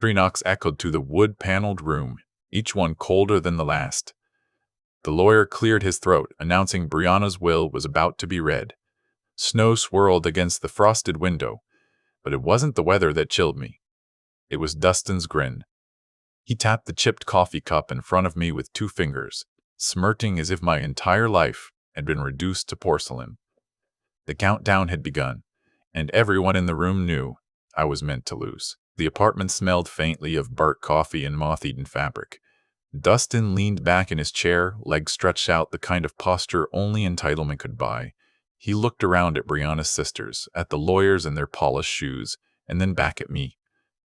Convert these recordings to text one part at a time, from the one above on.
Three knocks echoed through the wood-paneled room, each one colder than the last. The lawyer cleared his throat, announcing Briana's will was about to be read. Snow swirled against the frosted window, but it wasn't the weather that chilled me. It was Dustin's grin. He tapped the chipped coffee cup in front of me with 2 fingers, smirking as if my entire life had been reduced to porcelain. The countdown had begun, and everyone in the room knew I was meant to lose. The apartment smelled faintly of burnt coffee and moth-eaten fabric. Dustin leaned back in his chair, legs stretched out, the kind of posture only entitlement could buy. He looked around at Briana's sisters, at the lawyers in their polished shoes, and then back at me.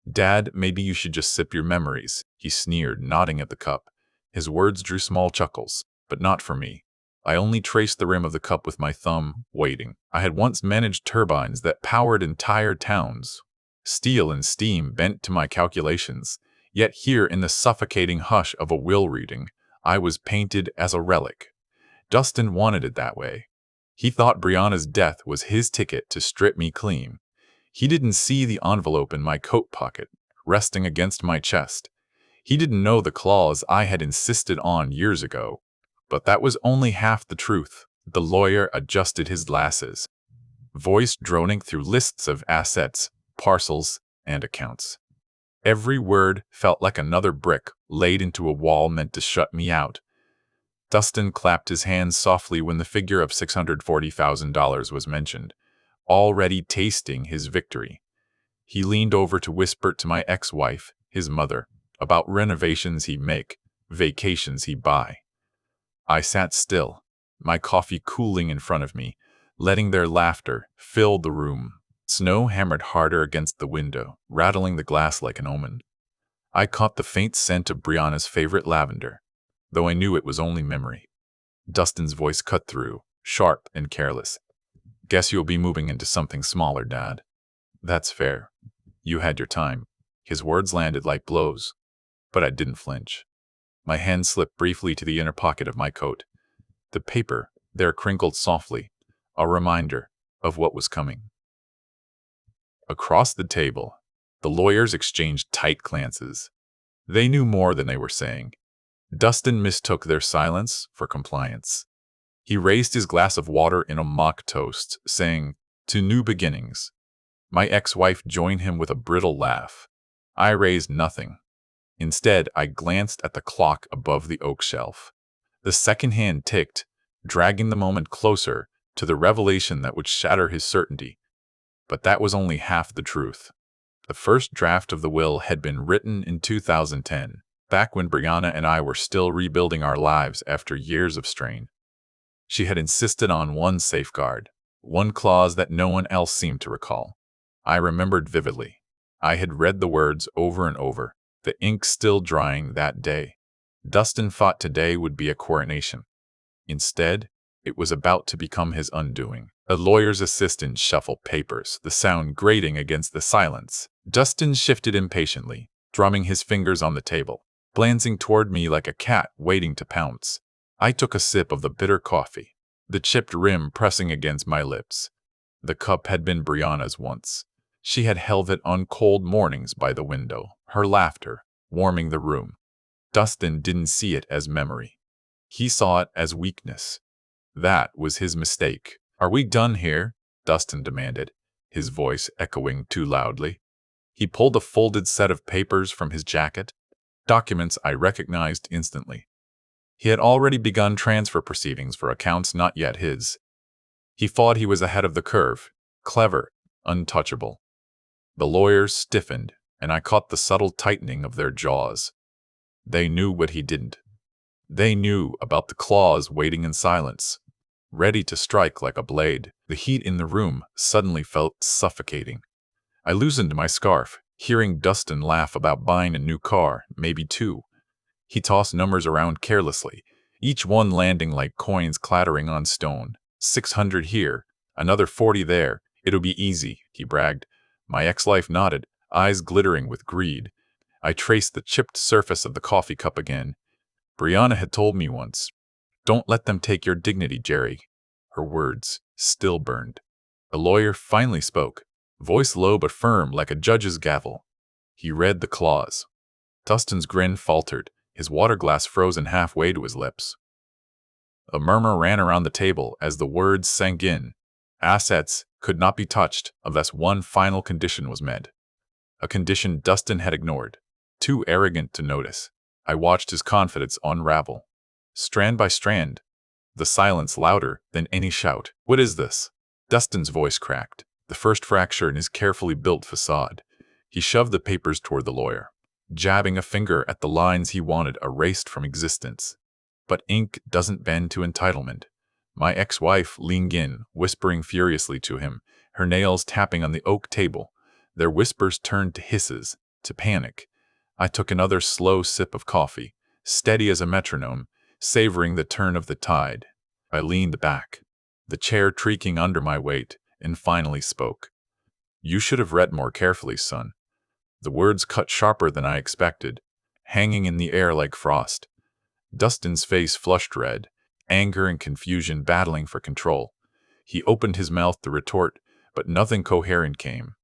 "Dad, maybe you should just sip your memories," he sneered, nodding at the cup. His words drew small chuckles, but not for me. I only traced the rim of the cup with my thumb, waiting. I had once managed turbines that powered entire towns. Steel and steam bent to my calculations. Yet here, in the suffocating hush of a will reading, I was painted as a relic. Dustin wanted it that way. He thought Briana's death was his ticket to strip me clean. He didn't see the envelope in my coat pocket, resting against my chest. He didn't know the clause I had insisted on years ago. But that was only half the truth. The lawyer adjusted his glasses, voice droning through lists of assets, parcels, and accounts. Every word felt like another brick laid into a wall meant to shut me out. Dustin clapped his hands softly when the figure of $640,000 was mentioned, already tasting his victory. He leaned over to whisper to my ex-wife, his mother, about renovations he'd make, vacations he'd buy. I sat still, my coffee cooling in front of me, letting their laughter fill the room. Snow hammered harder against the window, rattling the glass like an omen. I caught the faint scent of Briana's favorite lavender, though I knew it was only memory. Dustin's voice cut through, sharp and careless. "Guess you'll be moving into something smaller, Dad." "That's fair. You had your time." His words landed like blows, but I didn't flinch. My hand slipped briefly to the inner pocket of my coat. The paper there crinkled softly, a reminder of what was coming. Across the table, the lawyers exchanged tight glances. They knew more than they were saying. Dustin mistook their silence for compliance. He raised his glass of water in a mock toast, saying, "To new beginnings." My ex-wife joined him with a brittle laugh. I raised nothing. Instead, I glanced at the clock above the oak shelf. The second hand ticked, dragging the moment closer to the revelation that would shatter his certainty. But that was only half the truth. The first draft of the will had been written in 2010, back when Briana and I were still rebuilding our lives after years of strain. She had insisted on one safeguard, one clause that no one else seemed to recall. I remembered vividly. I had read the words over and over, the ink still drying that day. Dustin thought today would be a coronation. Instead, it was about to become his undoing. A lawyer's assistant shuffled papers, the sound grating against the silence. Dustin shifted impatiently, drumming his fingers on the table, glancing toward me like a cat waiting to pounce. I took a sip of the bitter coffee, the chipped rim pressing against my lips. The cup had been Briana's once. She had held it on cold mornings by the window, her laughter warming the room. Dustin didn't see it as memory. He saw it as weakness. That was his mistake. "Are we done here?" Dustin demanded, his voice echoing too loudly. He pulled a folded set of papers from his jacket, documents I recognized instantly. He had already begun transfer proceedings for accounts not yet his. He thought he was ahead of the curve, clever, untouchable. The lawyers stiffened, and I caught the subtle tightening of their jaws. They knew what he didn't. They knew about the claws waiting in silence, ready to strike like a blade. The heat in the room suddenly felt suffocating. I loosened my scarf, hearing Dustin laugh about buying a new car, maybe 2. He tossed numbers around carelessly, each one landing like coins clattering on stone. 600 here, another 40 there. "It'll be easy," he bragged. My ex-wife nodded, eyes glittering with greed. I traced the chipped surface of the coffee cup again. Briana had told me once, "Don't let them take your dignity, Jerry." Her words still burned. The lawyer finally spoke, voice low but firm like a judge's gavel. He read the clause. Dustin's grin faltered, his water glass frozen halfway to his lips. A murmur ran around the table as the words sank in. Assets could not be touched unless one final condition was met. A condition Dustin had ignored, too arrogant to notice. I watched his confidence unravel. Strand by strand, the silence louder than any shout. "What is this?" Dustin's voice cracked, the first fracture in his carefully built facade. He shoved the papers toward the lawyer, jabbing a finger at the lines he wanted erased from existence. But ink doesn't bend to entitlement. My ex-wife leaned in, whispering furiously to him, her nails tapping on the oak table. Their whispers turned to hisses, to panic. I took another slow sip of coffee, steady as a metronome, savoring the turn of the tide. I leaned back, the chair creaking under my weight, and finally spoke. "You should have read more carefully, son." The words cut sharper than I expected, hanging in the air like frost. Dustin's face flushed red, anger and confusion battling for control. He opened his mouth to retort, but nothing coherent came.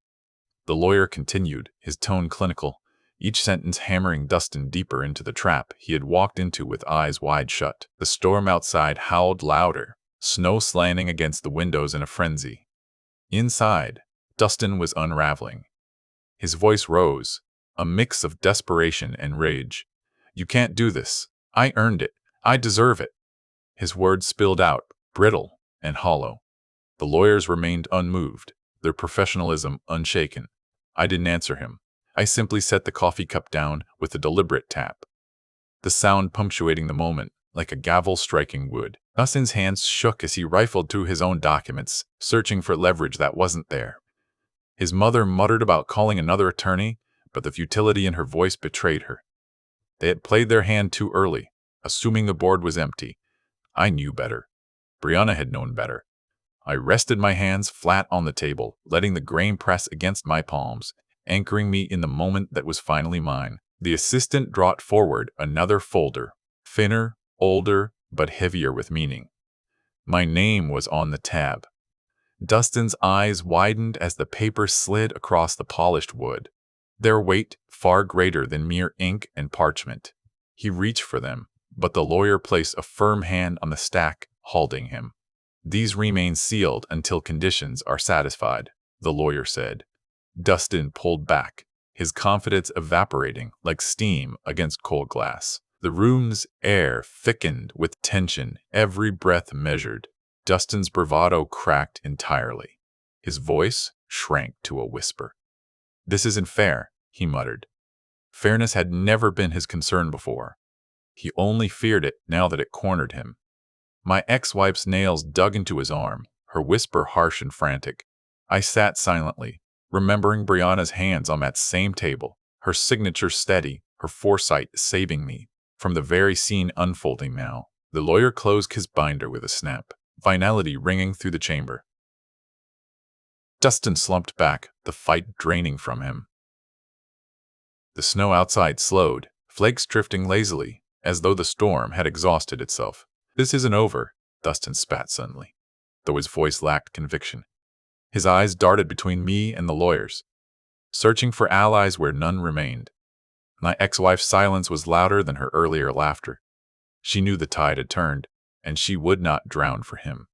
The lawyer continued, his tone clinical, each sentence hammering Dustin deeper into the trap he had walked into with eyes wide shut. The storm outside howled louder, snow slanting against the windows in a frenzy. Inside, Dustin was unraveling. His voice rose, a mix of desperation and rage. "You can't do this. I earned it. I deserve it." His words spilled out, brittle and hollow. The lawyers remained unmoved, their professionalism unshaken. I didn't answer him. I simply set the coffee cup down with a deliberate tap, the sound punctuating the moment like a gavel striking wood. Dustin's hands shook as he rifled through his own documents, searching for leverage that wasn't there. His mother muttered about calling another attorney, but the futility in her voice betrayed her. They had played their hand too early, assuming the board was empty. I knew better. Briana had known better. I rested my hands flat on the table, letting the grain press against my palms, anchoring me in the moment that was finally mine. The assistant brought forward another folder, thinner, older, but heavier with meaning. My name was on the tab. Dustin's eyes widened as the paper slid across the polished wood, their weight far greater than mere ink and parchment. He reached for them, but the lawyer placed a firm hand on the stack, holding him. "These remain sealed until conditions are satisfied," the lawyer said. Dustin pulled back, his confidence evaporating like steam against cold glass. The room's air thickened with tension, every breath measured. Dustin's bravado cracked entirely. His voice shrank to a whisper. "This isn't fair," he muttered. Fairness had never been his concern before. He only feared it now that it cornered him. My ex-wife's nails dug into his arm, her whisper harsh and frantic. I sat silently, remembering Briana's hands on that same table, her signature steady, her foresight saving me from the very scene unfolding now. The lawyer closed his binder with a snap, finality ringing through the chamber. Dustin slumped back, the fight draining from him. The snow outside slowed, flakes drifting lazily, as though the storm had exhausted itself. "This isn't over," Dustin spat suddenly, though his voice lacked conviction. His eyes darted between me and the lawyers, searching for allies where none remained. My ex-wife's silence was louder than her earlier laughter. She knew the tide had turned, and she would not drown for him.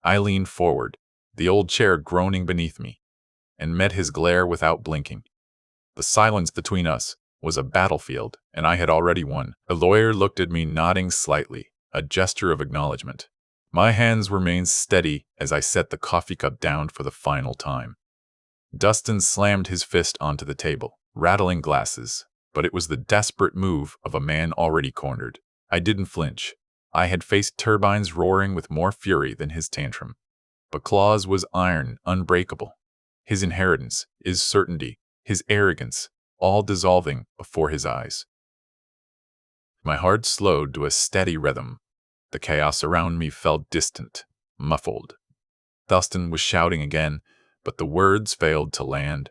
I leaned forward, the old chair groaning beneath me, and met his glare without blinking. The silence between us was a battlefield, and I had already won. The lawyer looked at me, nodding slightly, a gesture of acknowledgement. My hands remained steady as I set the coffee cup down for the final time. Dustin slammed his fist onto the table, rattling glasses, but it was the desperate move of a man already cornered. I didn't flinch. I had faced turbines roaring with more fury than his tantrum. But Claus was iron, unbreakable. His inheritance, his certainty, his arrogance, all dissolving before his eyes. My heart slowed to a steady rhythm. The chaos around me felt distant, muffled. Dustin was shouting again, but the words failed to land.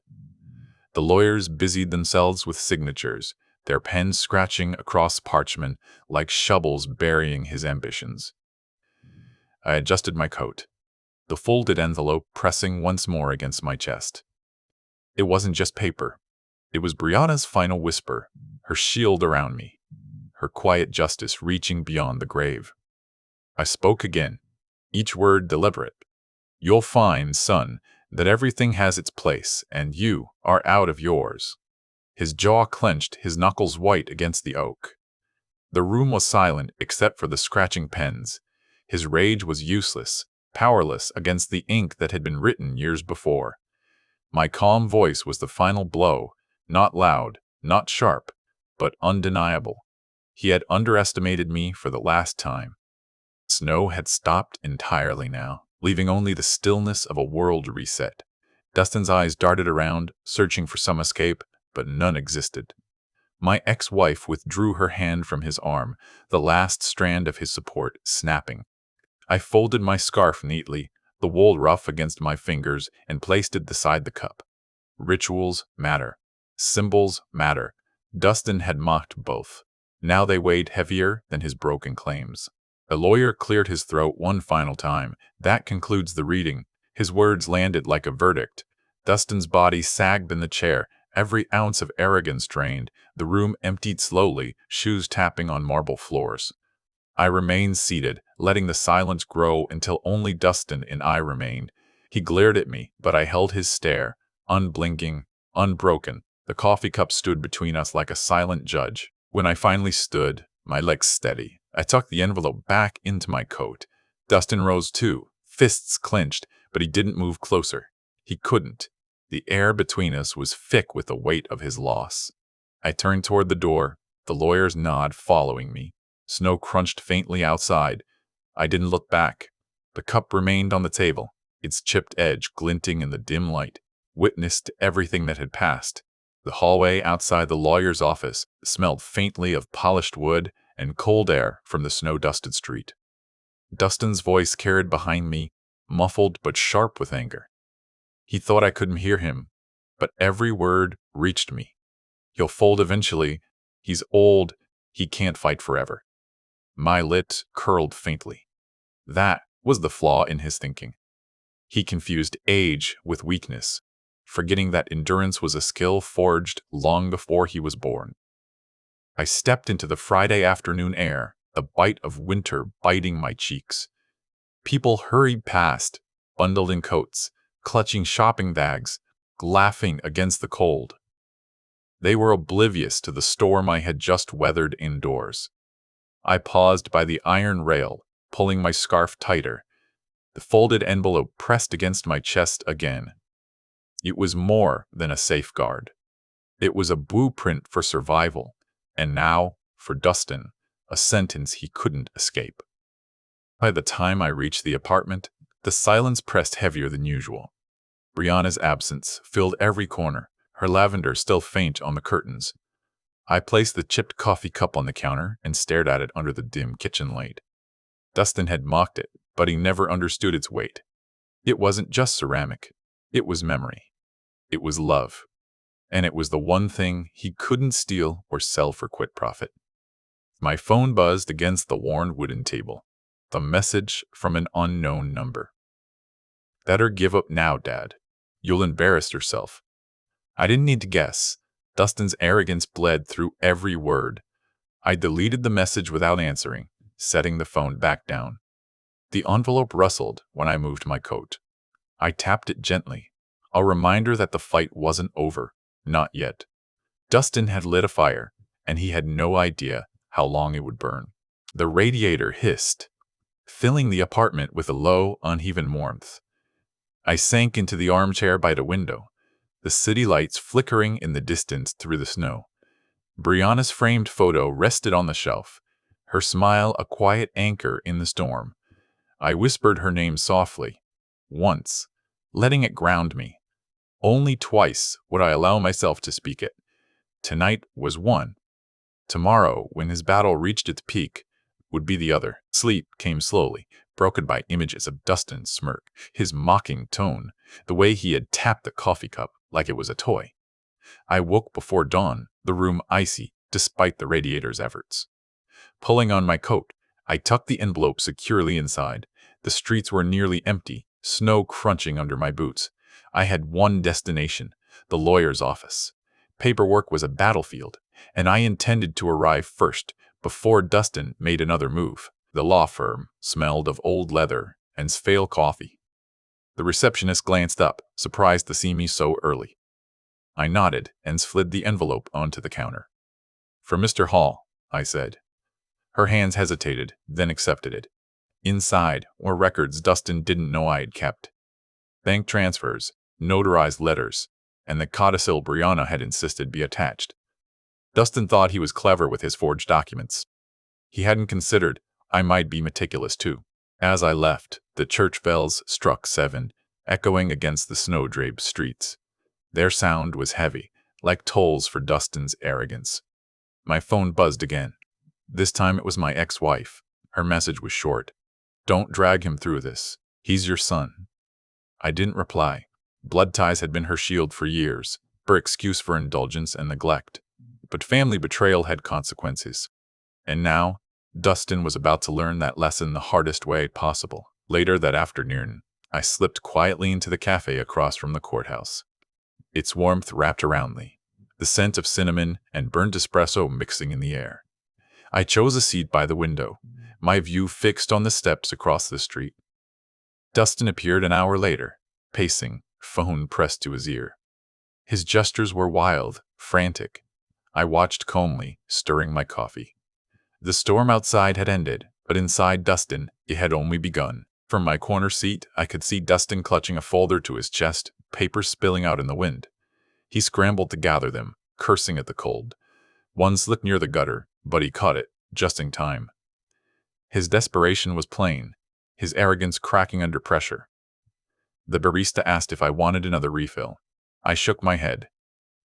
The lawyers busied themselves with signatures, their pens scratching across parchment like shovels burying his ambitions. I adjusted my coat, the folded envelope pressing once more against my chest. It wasn't just paper. It was Brianna's final whisper, her shield around me, her quiet justice reaching beyond the grave. I spoke again, each word deliberate. You'll find, son, that everything has its place, and you are out of yours. His jaw clenched, his knuckles white against the oak. The room was silent except for the scratching pens. His rage was useless, powerless against the ink that had been written years before. My calm voice was the final blow, not loud, not sharp, but undeniable. He had underestimated me for the last time. Snow had stopped entirely now, leaving only the stillness of a world reset. Dustin's eyes darted around, searching for some escape, but none existed. My ex-wife withdrew her hand from his arm, the last strand of his support snapping. I folded my scarf neatly, the wool rough against my fingers, and placed it beside the cup. Rituals matter. Symbols matter. Dustin had mocked both. Now they weighed heavier than his broken claims. The lawyer cleared his throat one final time. That concludes the reading. His words landed like a verdict. Dustin's body sagged in the chair, every ounce of arrogance drained. The room emptied slowly, shoes tapping on marble floors. I remained seated, letting the silence grow until only Dustin and I remained. He glared at me, but I held his stare, unblinking, unbroken. The coffee cup stood between us like a silent judge. When I finally stood, my legs steady, I tucked the envelope back into my coat. Dustin rose too, fists clenched, but he didn't move closer. He couldn't. The air between us was thick with the weight of his loss. I turned toward the door, the lawyer's nod following me. Snow crunched faintly outside. I didn't look back. The cup remained on the table, its chipped edge glinting in the dim light, witness to everything that had passed. The hallway outside the lawyer's office smelled faintly of polished wood and cold air from the snow-dusted street. Dustin's voice carried behind me, muffled but sharp with anger. He thought I couldn't hear him, but every word reached me. He'll fold eventually. He's old. He can't fight forever. My lip curled faintly. That was the flaw in his thinking. He confused age with weakness, forgetting that endurance was a skill forged long before he was born. I stepped into the Friday afternoon air, the bite of winter biting my cheeks. People hurried past, bundled in coats, clutching shopping bags, laughing against the cold. They were oblivious to the storm I had just weathered indoors. I paused by the iron rail, pulling my scarf tighter, the folded envelope pressed against my chest again. It was more than a safeguard. It was a blueprint for survival, and now, for Dustin, a sentence he couldn't escape. By the time I reached the apartment, the silence pressed heavier than usual. Briana's absence filled every corner, her lavender still faint on the curtains. I placed the chipped coffee cup on the counter and stared at it under the dim kitchen light. Dustin had mocked it, but he never understood its weight. It wasn't just ceramic. It was memory. It was love. And it was the one thing he couldn't steal or sell for quick profit. My phone buzzed against the worn wooden table. The message from an unknown number. Better give up now, Dad. You'll embarrass yourself. I didn't need to guess. Dustin's arrogance bled through every word. I deleted the message without answering, setting the phone back down. The envelope rustled when I moved my coat. I tapped it gently, a reminder that the fight wasn't over, not yet. Dustin had lit a fire, and he had no idea how long it would burn. The radiator hissed, filling the apartment with a low, uneven warmth. I sank into the armchair by the window, the city lights flickering in the distance through the snow. Briana's framed photo rested on the shelf, her smile a quiet anchor in the storm. I whispered her name softly, once, letting it ground me. Only twice would I allow myself to speak it. Tonight was one. Tomorrow, when his battle reached its peak, would be the other. Sleep came slowly, broken by images of Dustin's smirk, his mocking tone, the way he had tapped the coffee cup like it was a toy. I woke before dawn, the room icy, despite the radiator's efforts. Pulling on my coat, I tucked the envelope securely inside. The streets were nearly empty, snow crunching under my boots. I had one destination, the lawyer's office. Paperwork was a battlefield, and I intended to arrive first before Dustin made another move. The law firm smelled of old leather and stale coffee. The receptionist glanced up, surprised to see me so early. I nodded and slid the envelope onto the counter. "For Mr. Hall," I said. Her hands hesitated, then accepted it. Inside were records Dustin didn't know I had kept. Bank transfers, notarized letters, and the codicil Briana had insisted be attached. Dustin thought he was clever with his forged documents. He hadn't considered I might be meticulous too. As I left, the church bells struck 7, echoing against the snow-draped streets. Their sound was heavy, like tolls for Dustin's arrogance. My phone buzzed again. This time it was my ex-wife. Her message was short. "Don't drag him through this. He's your son." I didn't reply. Blood ties had been her shield for years, her excuse for indulgence and neglect. But family betrayal had consequences. And now, Dustin was about to learn that lesson the hardest way possible. Later that afternoon, I slipped quietly into the cafe across from the courthouse. Its warmth wrapped around me, the scent of cinnamon and burnt espresso mixing in the air. I chose a seat by the window, my view fixed on the steps across the street. Dustin appeared an hour later, pacing, phone pressed to his ear. His gestures were wild, frantic. I watched calmly, stirring my coffee. The storm outside had ended, but inside Dustin, it had only begun. From my corner seat, I could see Dustin clutching a folder to his chest, papers spilling out in the wind. He scrambled to gather them, cursing at the cold. One slipped near the gutter, but he caught it, just in time. His desperation was plain, his arrogance cracking under pressure. The barista asked if I wanted another refill. I shook my head.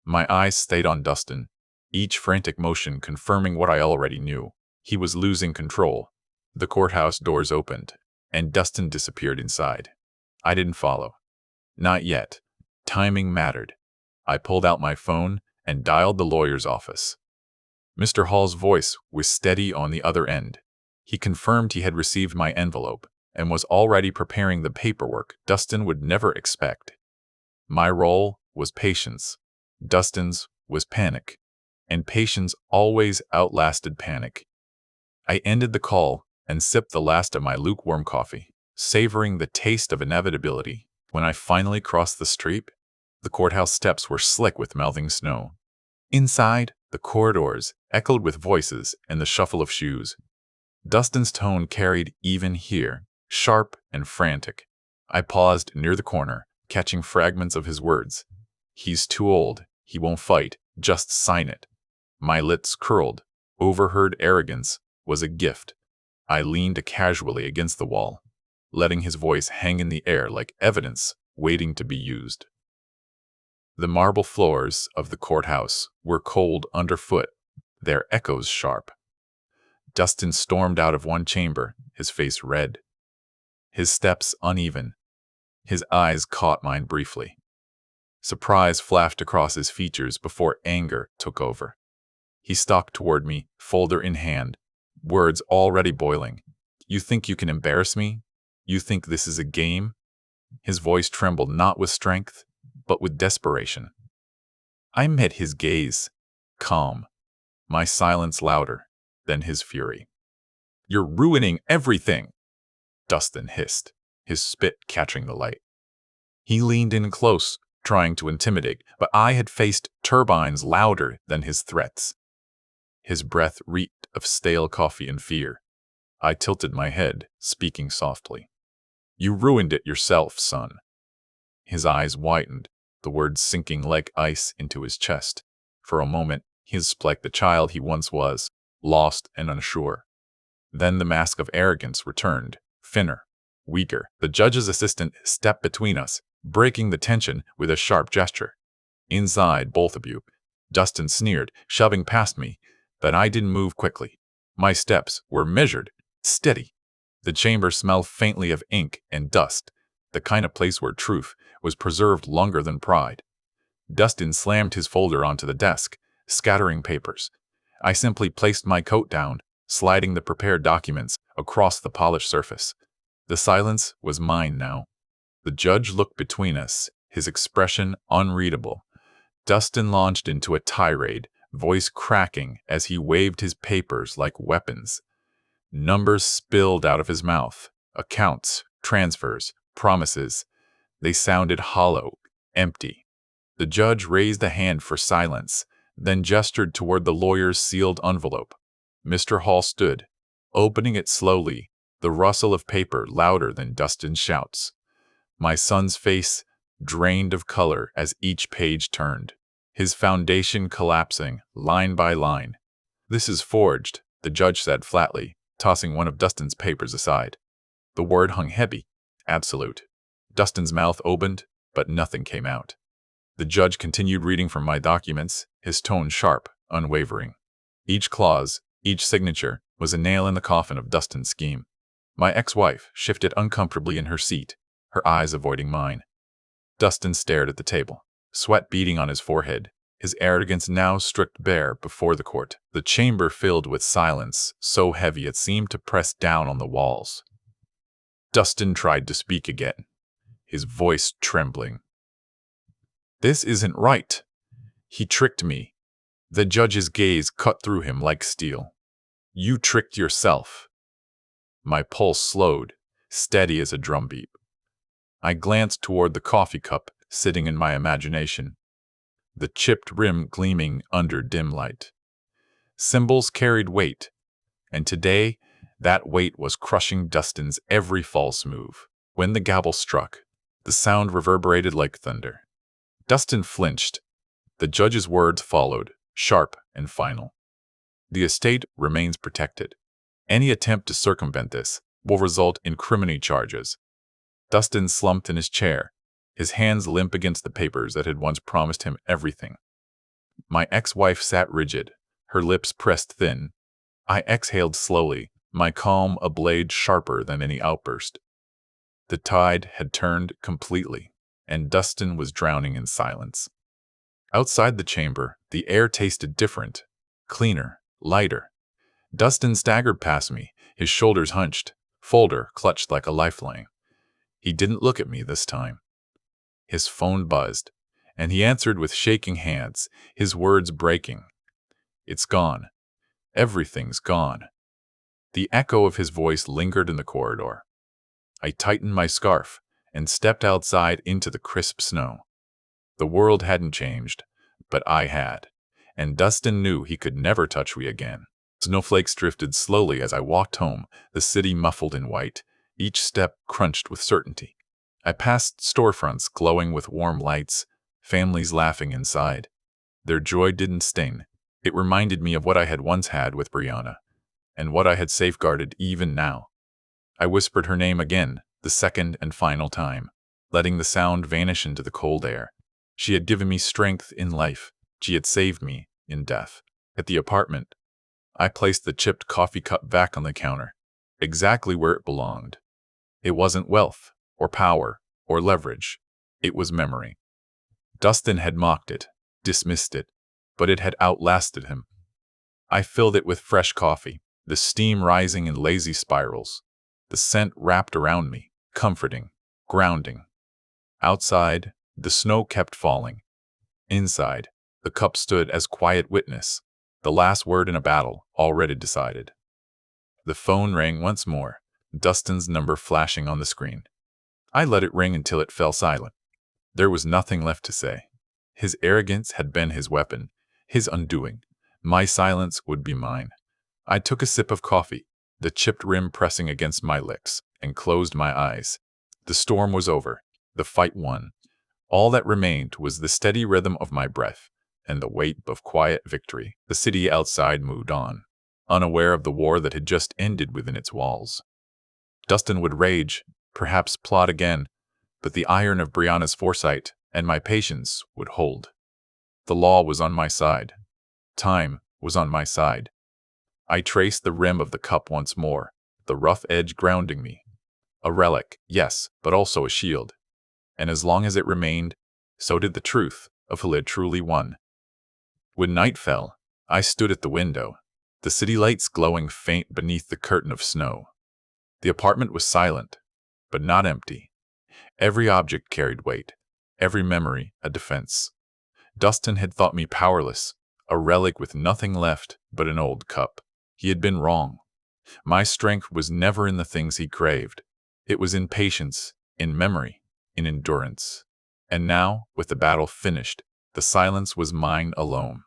My eyes stayed on Dustin, each frantic motion confirming what I already knew. He was losing control. The courthouse doors opened, and Dustin disappeared inside. I didn't follow. Not yet. Timing mattered. I pulled out my phone and dialed the lawyer's office. Mr. Hall's voice was steady on the other end. He confirmed he had received my envelope and was already preparing the paperwork Dustin would never expect. My role was patience. Dustin's was panic, and patience always outlasted panic. I ended the call and sipped the last of my lukewarm coffee, savoring the taste of inevitability. When I finally crossed the street, the courthouse steps were slick with melting snow. Inside, the corridors echoed with voices and the shuffle of shoes. Dustin's tone carried even here, sharp and frantic. I paused near the corner, catching fragments of his words. "He's too old. He won't fight. Just sign it." My lips curled. Overheard arrogance was a gift. I leaned casually against the wall, letting his voice hang in the air like evidence waiting to be used. The marble floors of the courthouse were cold underfoot, their echoes sharp. Dustin stormed out of one chamber, his face red, his steps uneven. His eyes caught mine briefly. Surprise flashed across his features before anger took over. He stalked toward me, folder in hand, words already boiling. "You think you can embarrass me? You think this is a game?" His voice trembled not with strength, but with desperation. I met his gaze, calm, my silence louder than his fury. "You're ruining everything," Dustin hissed, his spit catching the light. He leaned in close, trying to intimidate, but I had faced turbines louder than his threats. His breath reeked of stale coffee and fear. I tilted my head, speaking softly. "You ruined it yourself, son." His eyes widened, the words sinking like ice into his chest. For a moment, he was like the child he once was, lost and unsure. Then the mask of arrogance returned, thinner, weaker. The judge's assistant stepped between us, breaking the tension with a sharp gesture. "Inside, both of you," Dustin sneered, shoving past me, but I didn't move quickly. My steps were measured, steady. The chamber smelled faintly of ink and dust, the kind of place where truth was preserved longer than pride. Dustin slammed his folder onto the desk, scattering papers. I simply placed my coat down, sliding the prepared documents across the polished surface. The silence was mine now. The judge looked between us, his expression unreadable. Dustin launched into a tirade, voice cracking as he waved his papers like weapons. Numbers spilled out of his mouth. Accounts, transfers, promises. They sounded hollow, empty. The judge raised a hand for silence, then gestured toward the lawyer's sealed envelope. Mr. Hall stood, opening it slowly, the rustle of paper louder than Dustin's shouts. My son's face drained of color as each page turned, his foundation collapsing, line by line. "This is forged," the judge said flatly, tossing one of Dustin's papers aside. The word hung heavy. Absolute. Dustin's mouth opened, but nothing came out. The judge continued reading from my documents, his tone sharp, unwavering. Each clause, each signature, was a nail in the coffin of Dustin's scheme. My ex-wife shifted uncomfortably in her seat, her eyes avoiding mine. Dustin stared at the table, sweat beading on his forehead, his arrogance now stripped bare before the court. The chamber filled with silence, so heavy it seemed to press down on the walls. Dustin tried to speak again, his voice trembling. "This isn't right. He tricked me." The judge's gaze cut through him like steel. "You tricked yourself." My pulse slowed, steady as a drumbeat. I glanced toward the coffee cup sitting in my imagination, the chipped rim gleaming under dim light. Symbols carried weight, and today that weight was crushing Dustin's every false move. When the gavel struck, the sound reverberated like thunder. Dustin flinched. The judge's words followed, sharp and final. "The estate remains protected. Any attempt to circumvent this will result in criminal charges." Dustin slumped in his chair, his hands limp against the papers that had once promised him everything. My ex-wife sat rigid, her lips pressed thin. I exhaled slowly, my calm a blade sharper than any outburst. The tide had turned completely, and Dustin was drowning in silence. Outside the chamber, the air tasted different, cleaner, lighter. Dustin staggered past me, his shoulders hunched, folder clutched like a lifeline. He didn't look at me this time. His phone buzzed, and he answered with shaking hands, his words breaking. "It's gone. Everything's gone." The echo of his voice lingered in the corridor. I tightened my scarf and stepped outside into the crisp snow. The world hadn't changed, but I had, and Dustin knew he could never touch me again. Snowflakes drifted slowly as I walked home, the city muffled in white, each step crunched with certainty. I passed storefronts glowing with warm lights, families laughing inside. Their joy didn't sting. It reminded me of what I had once had with Briana, and what I had safeguarded even now. I whispered her name again, the second and final time, letting the sound vanish into the cold air. She had given me strength in life. She had saved me in death. At the apartment, I placed the chipped coffee cup back on the counter, exactly where it belonged. It wasn't wealth, or power, or leverage. It was memory. Dustin had mocked it, dismissed it, but it had outlasted him. I filled it with fresh coffee, the steam rising in lazy spirals. The scent wrapped around me, comforting, grounding. Outside, the snow kept falling. Inside, the cup stood as quiet witness, the last word in a battle already decided. The phone rang once more, Dustin's number flashing on the screen. I let it ring until it fell silent. There was nothing left to say. His arrogance had been his weapon, his undoing. My silence would be mine. I took a sip of coffee, the chipped rim pressing against my lips, and closed my eyes. The storm was over. The fight won. All that remained was the steady rhythm of my breath and the weight of quiet victory. The city outside moved on, unaware of the war that had just ended within its walls. Dustin would rage, perhaps plot again, but the iron of Briana's foresight and my patience would hold. The law was on my side. Time was on my side. I traced the rim of the cup once more, the rough edge grounding me. A relic, yes, but also a shield. And as long as it remained, so did the truth of who had truly won. When night fell, I stood at the window, the city lights glowing faint beneath the curtain of snow. The apartment was silent, but not empty. Every object carried weight, every memory a defense. Dustin had thought me powerless, a relic with nothing left but an old cup. He had been wrong. My strength was never in the things he craved. It was in patience, in memory, in endurance. And now, with the battle finished, the silence was mine alone.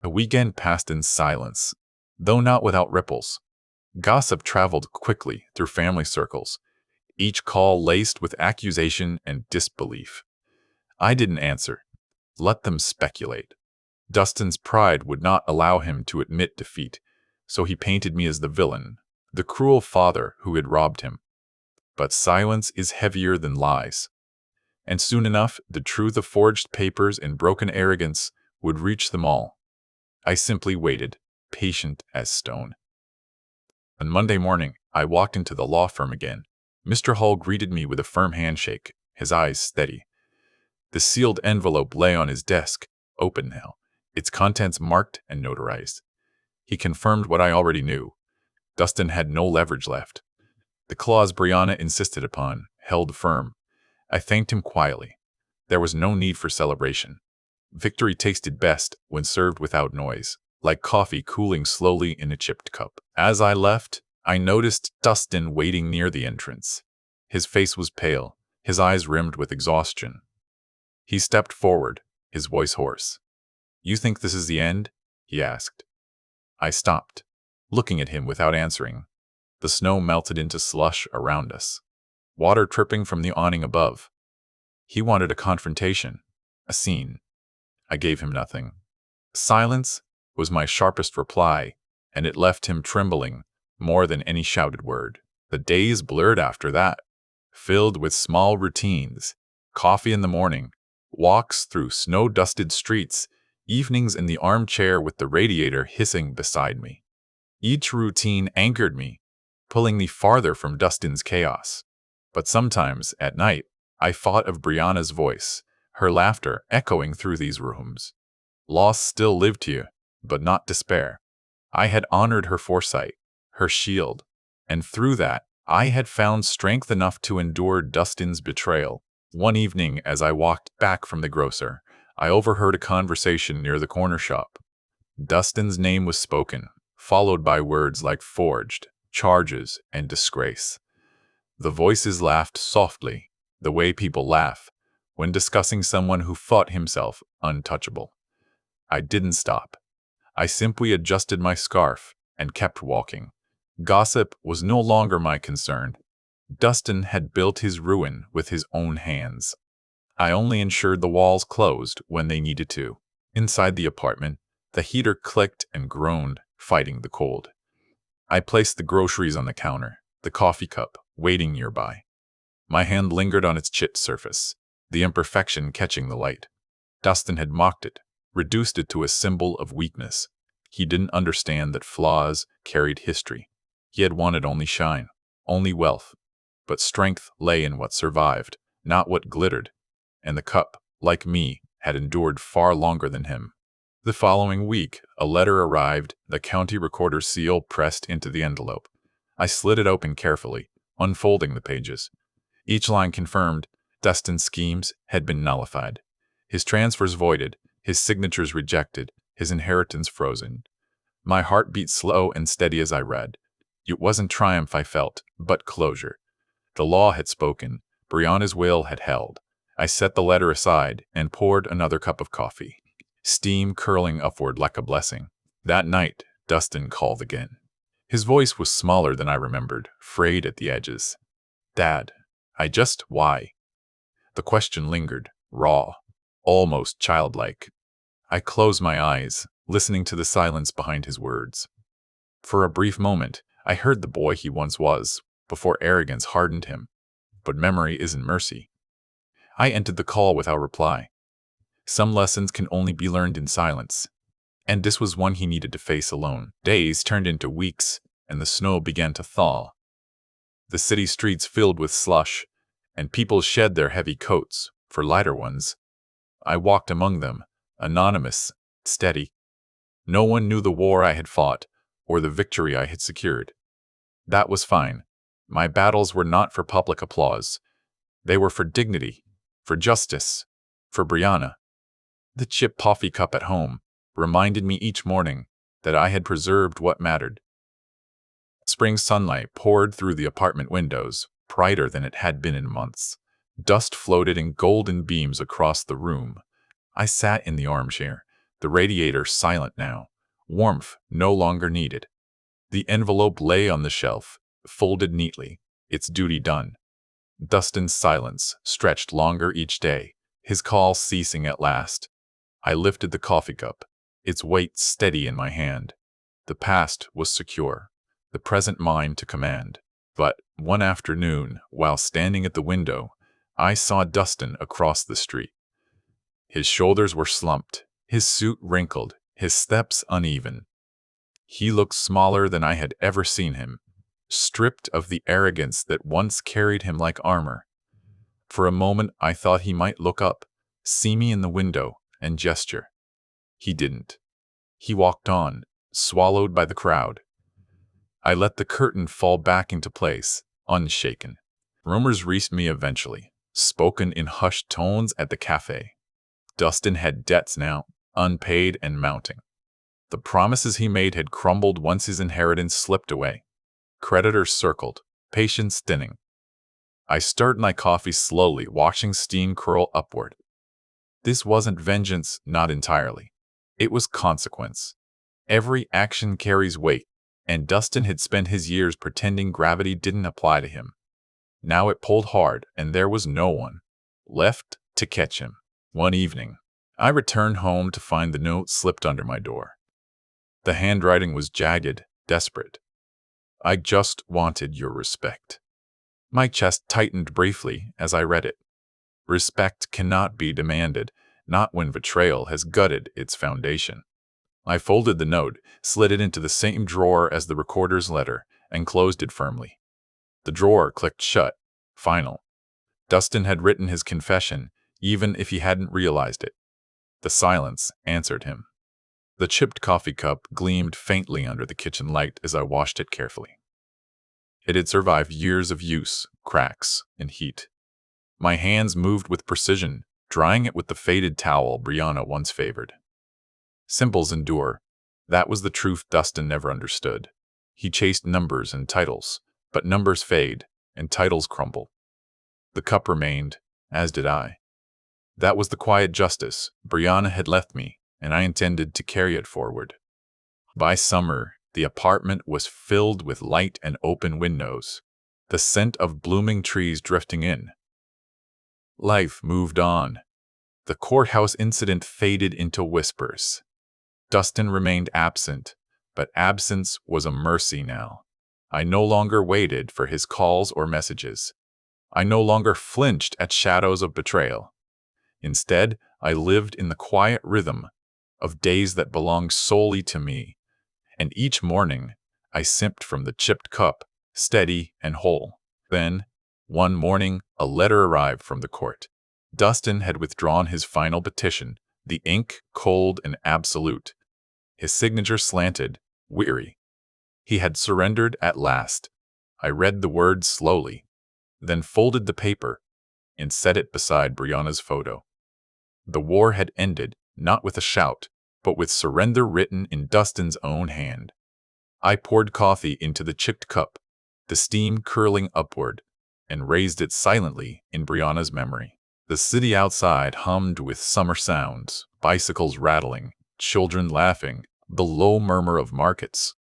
The weekend passed in silence, though not without ripples. Gossip traveled quickly through family circles, each call laced with accusation and disbelief. I didn't answer. Let them speculate. Dustin's pride would not allow him to admit defeat, so he painted me as the villain, the cruel father who had robbed him. But silence is heavier than lies. And soon enough, the truth of forged papers and broken arrogance would reach them all. I simply waited, patient as stone. On Monday morning, I walked into the law firm again. Mr. Hall greeted me with a firm handshake, his eyes steady. The sealed envelope lay on his desk, open now, its contents marked and notarized. He confirmed what I already knew. Dustin had no leverage left. The clause Briana insisted upon held firm. I thanked him quietly. There was no need for celebration. Victory tasted best when served without noise, like coffee cooling slowly in a chipped cup. As I left, I noticed Dustin waiting near the entrance. His face was pale, his eyes rimmed with exhaustion. He stepped forward, his voice hoarse. "You think this is the end?" he asked. I stopped, looking at him without answering. The snow melted into slush around us, water dripping from the awning above. He wanted a confrontation, a scene. I gave him nothing. Silence was my sharpest reply, and it left him trembling more than any shouted word. The days blurred after that, filled with small routines, coffee in the morning, walks through snow-dusted streets, evenings in the armchair with the radiator hissing beside me. Each routine anchored me, pulling me farther from Dustin's chaos. But sometimes, at night, I thought of Briana's voice, her laughter echoing through these rooms. Loss still lived here, but not despair. I had honored her foresight, her shield, and through that, I had found strength enough to endure Dustin's betrayal. One evening, as I walked back from the grocer, I overheard a conversation near the corner shop. Dustin's name was spoken, followed by words like forged, charges, and disgrace. The voices laughed softly, the way people laugh when discussing someone who thought himself untouchable. I didn't stop. I simply adjusted my scarf and kept walking. Gossip was no longer my concern. Dustin had built his ruin with his own hands. I only ensured the walls closed when they needed to. Inside the apartment, the heater clicked and groaned, fighting the cold. I placed the groceries on the counter, the coffee cup waiting nearby. My hand lingered on its chipped surface, the imperfection catching the light. Dustin had mocked it, reduced it to a symbol of weakness. He didn't understand that flaws carried history. He had wanted only shine, only wealth. But strength lay in what survived, not what glittered. And the cup, like me, had endured far longer than him. The following week, a letter arrived, the county recorder's seal pressed into the envelope. I slid it open carefully, unfolding the pages. Each line confirmed Dustin's schemes had been nullified. His transfers voided, his signatures rejected, his inheritance frozen. My heart beat slow and steady as I read. It wasn't triumph I felt, but closure. The law had spoken. Briana's will had held. I set the letter aside and poured another cup of coffee, steam curling upward like a blessing. That night, Dustin called again. His voice was smaller than I remembered, frayed at the edges. "Dad, why?" The question lingered, raw, almost childlike. I closed my eyes, listening to the silence behind his words. For a brief moment, I heard the boy he once was, before arrogance hardened him. But memory isn't mercy. I entered the call without reply. Some lessons can only be learned in silence, and this was one he needed to face alone. Days turned into weeks, and the snow began to thaw. The city streets filled with slush, and people shed their heavy coats for lighter ones. I walked among them, anonymous, steady. No one knew the war I had fought or the victory I had secured. That was fine. My battles were not for public applause. They were for dignity, for justice, for Briana. The chipped coffee cup at home reminded me each morning that I had preserved what mattered. Spring sunlight poured through the apartment windows, brighter than it had been in months. Dust floated in golden beams across the room. I sat in the armchair, the radiator silent now, warmth no longer needed. The envelope lay on the shelf, folded neatly, its duty done. Dustin's silence stretched longer each day, his call ceasing at last. I lifted the coffee cup, its weight steady in my hand. The past was secure, the present mine to command. But one afternoon, while standing at the window, I saw Dustin across the street. His shoulders were slumped, his suit wrinkled, his steps uneven. He looked smaller than I had ever seen him, stripped of the arrogance that once carried him like armor. For a moment I thought he might look up, see me in the window, and gesture. He didn't. He walked on, swallowed by the crowd. I let the curtain fall back into place, unshaken. Rumors reached me eventually, spoken in hushed tones at the cafe. Dustin had debts now, unpaid and mounting. The promises he made had crumbled once his inheritance slipped away. Creditors circled, patience thinning. I stirred my coffee slowly, watching steam curl upward. This wasn't vengeance, not entirely. It was consequence. Every action carries weight, and Dustin had spent his years pretending gravity didn't apply to him. Now it pulled hard, and there was no one left to catch him. One evening, I returned home to find the note slipped under my door. The handwriting was jagged, desperate. I just wanted your respect. My chest tightened briefly as I read it. Respect cannot be demanded, not when betrayal has gutted its foundation. I folded the note, slid it into the same drawer as the recorder's letter, and closed it firmly. The drawer clicked shut. Final. Dustin had written his confession, even if he hadn't realized it. The silence answered him. The chipped coffee cup gleamed faintly under the kitchen light as I washed it carefully. It had survived years of use, cracks, and heat. My hands moved with precision, drying it with the faded towel Briana once favored. Symbols endure. That was the truth Dustin never understood. He chased numbers and titles, but numbers fade, and titles crumble. The cup remained, as did I. That was the quiet justice Briana had left me, and I intended to carry it forward. By summer, the apartment was filled with light and open windows, the scent of blooming trees drifting in. Life moved on. The courthouse incident faded into whispers. Dustin remained absent, but absence was a mercy now. I no longer waited for his calls or messages. I no longer flinched at shadows of betrayal. Instead, I lived in the quiet rhythm of days that belonged solely to me, and each morning I sipped from the chipped cup, steady and whole. Then, one morning, a letter arrived from the court. Dustin had withdrawn his final petition, the ink cold and absolute. His signature slanted, weary. He had surrendered at last. I read the words slowly, then folded the paper and set it beside Briana's photo. The war had ended, not with a shout, but with surrender written in Dustin's own hand. I poured coffee into the chipped cup, the steam curling upward, and raised it silently in Briana's memory. The city outside hummed with summer sounds, bicycles rattling, children laughing, the low murmur of markets.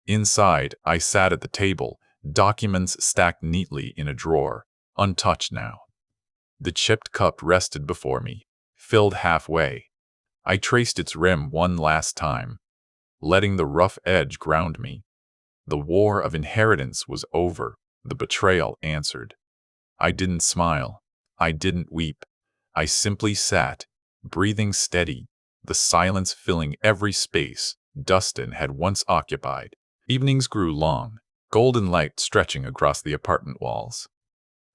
Inside, I sat at the table, documents stacked neatly in a drawer, untouched now. The chipped cup rested before me, filled halfway. I traced its rim one last time, letting the rough edge ground me. The war of inheritance was over. The betrayal answered. I didn't smile. I didn't weep. I simply sat, breathing steady, the silence filling every space Dustin had once occupied. Evenings grew long, golden light stretching across the apartment walls.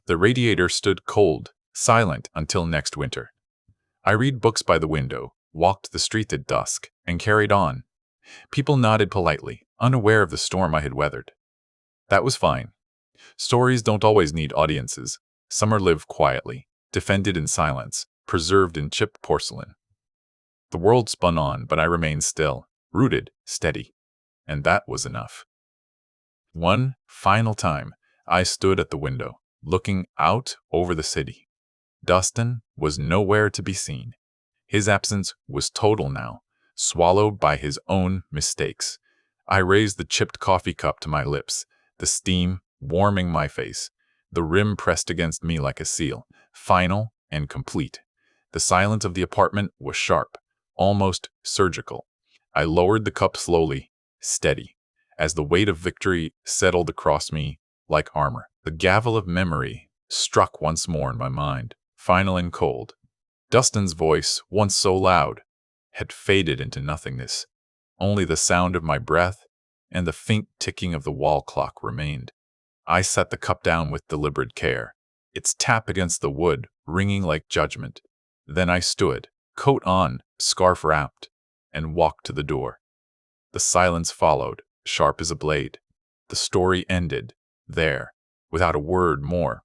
The radiator stood cold, silent until next winter. I read books by the window, walked the street at dusk, and carried on. People nodded politely, unaware of the storm I had weathered. That was fine. Stories don't always need audiences. Some are lived quietly, defended in silence, preserved in chipped porcelain. The world spun on, but I remained still, rooted, steady. And that was enough. One final time, I stood at the window, looking out over the city. Dustin was nowhere to be seen. His absence was total now, swallowed by his own mistakes. I raised the chipped coffee cup to my lips, the steam warming my face, the rim pressed against me like a seal, final and complete. The silence of the apartment was sharp, almost surgical. I lowered the cup slowly, steady, as the weight of victory settled across me like armor. The gavel of memory struck once more in my mind, final and cold. Dustin's voice, once so loud, had faded into nothingness. Only the sound of my breath and the faint ticking of the wall clock remained. I set the cup down with deliberate care, its tap against the wood ringing like judgment. Then I stood, coat on, scarf wrapped, and walked to the door. The silence followed, sharp as a blade. The story ended, there, without a word more.